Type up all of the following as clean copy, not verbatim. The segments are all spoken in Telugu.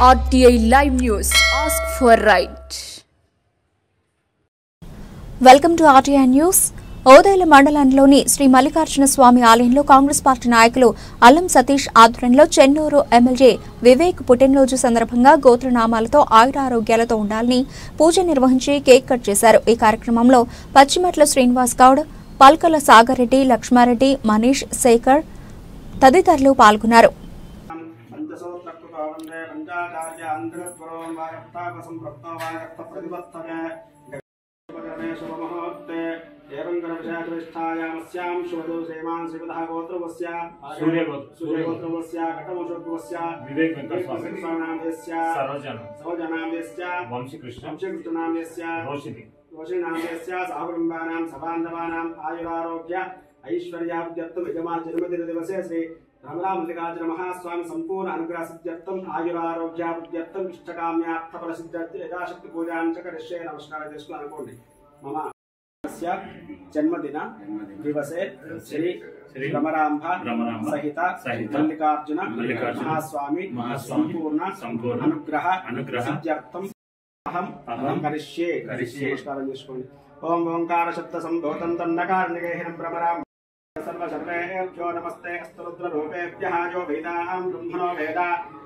RTI Live News. Ask for right. Welcome to RTI news. Odela మండలంలోని శ్రీ మల్లికార్జున స్వామి ఆలయంలో కాంగ్రెస్ పార్టీ నాయకులు అల్లం సతీష్ ఆధ్వర్యంలో చెన్నూరు ఎమ్మెల్యే వివేక్ పుట్టినరోజు సందర్భంగా గోత్రనామాలతో ఆయురారోగ్యాలతో ఉండాలని పూజ నిర్వహించి కేక్ కట్ చేశారు. ఈ కార్యక్రమంలో పచ్చిమెట్ల శ్రీనివాస్ గౌడ్, పల్కల సాగర్ రెడ్డి, లక్ష్మారెడ్డి, మనీష్, శేఖర్ తదితరులు పాల్గొన్నారు. మల్లికార్జున మహాస్వామి సంపూర్ణ అనుగ్రహ సిద్ధ్యర్థం ఆయురారోగ్యాభివృద్ధ్యర్థం ఇష్టకామ్యార్థ ఫలసిద్ధ్యర్థం యథాశక్తి పూజాంచ కరిష్యే. నమస్కారం చేసుకుని అనుకోండి. మమ జన్మదిన దివసే శ్రీ భ్రమరాంభ సహిత మల్లికార్జున మహాస్వామి సంపూర్ణ అనుగ్రహ సిద్ధ్యర్థం అహం కరిష్యే. నమస్కారం చేసుకోండి. ఓం ఓంకార శబ్ద సంభూతం తన్నకారణికేహ భ్రమరాంభ सर्वेभ्यो नमस्ते अस्तरुद्ररूपेभ्यः यो वेदां ब्रह्मणो वेद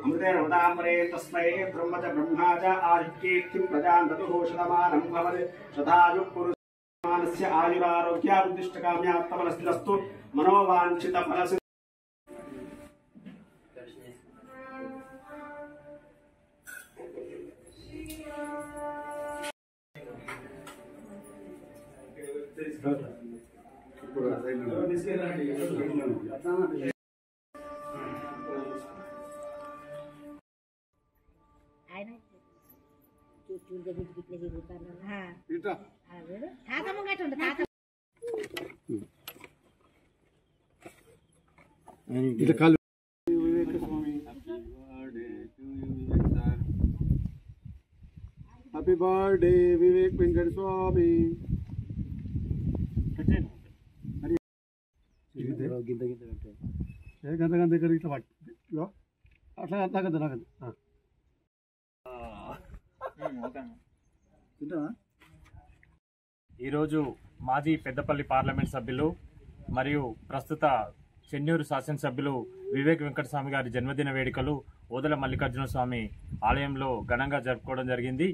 अमृतेन उदाम्बरे तस्मै ब्रह्म च ब्रह्मा च आयुर्कीर्तिं प्रजां ददुः शतमानं भवति शतायुः पुरुषमानस्य आयुरारोग्याभिष्टकाम्यार्थफलसिद्धिरस्तु मनोवाञ्छितफलसिद्धिः. Happy birthday, Vivek Venkata Swami. ఈరోజు మాజీ పెద్దపల్లి పార్లమెంట్ సభ్యులు మరియు ప్రస్తుత చెన్నూరు శాసనసభ్యులు వివేక్ వెంకటస్వామి గారి జన్మదిన వేడుకలు ఓదెల మల్లికార్జున స్వామి ఆలయంలో ఘనంగా జరుపుకోవడం జరిగింది.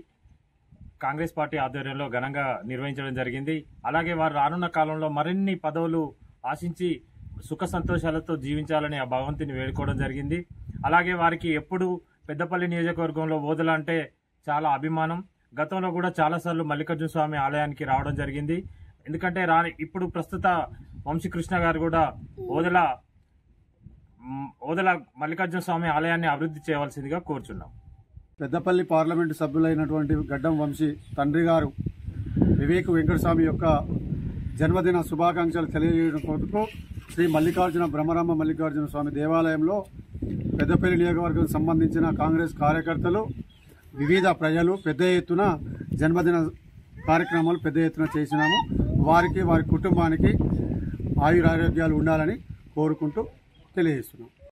కాంగ్రెస్ పార్టీ ఆధ్వర్యంలో ఘనంగా నిర్వహించడం జరిగింది. అలాగే వారు రానున్న కాలంలో మరిన్ని పదవులు ఆశించి సుఖ సంతోషాలతో జీవించాలని ఆ భగవంతుని వేడుకోవడం జరిగింది. అలాగే వారికి ఎప్పుడు పెద్దపల్లి నియోజకవర్గంలో ఓదెల అంటే చాలా అభిమానం. గతంలో కూడా చాలాసార్లు మల్లికార్జున స్వామి ఆలయానికి రావడం జరిగింది. ఎందుకంటే ఇప్పుడు ప్రస్తుత వంశీకృష్ణ గారు కూడా ఓదెల మల్లికార్జున స్వామి ఆలయాన్ని అభివృద్ధి చేయవలసిందిగా కోరుచున్నాం. పెద్దపల్లి పార్లమెంటు సభ్యులైనటువంటి గడ్డం వంశీ తండ్రి గారు వివేక్ వెంకటస్వామి యొక్క జన్మదిన శుభాకాంక్షలు తెలియజేయడం కొరకు శ్రీ మల్లికార్జున బ్రహ్మరాంభ మల్లికార్జున స్వామి దేవాలయంలో పెద్దపల్లి నియోజకవర్గం సంబంధించిన కాంగ్రెస్ కార్యకర్తలు, వివిధ ప్రజలు పెద్ద ఎత్తున జన్మదిన కార్యక్రమాలు పెద్ద ఎత్తున చేసినాము. వారికి వారి కుటుంబానికి ఆయురారోగ్యాలు ఉండాలని కోరుకుంటూ తెలియజేస్తున్నాం.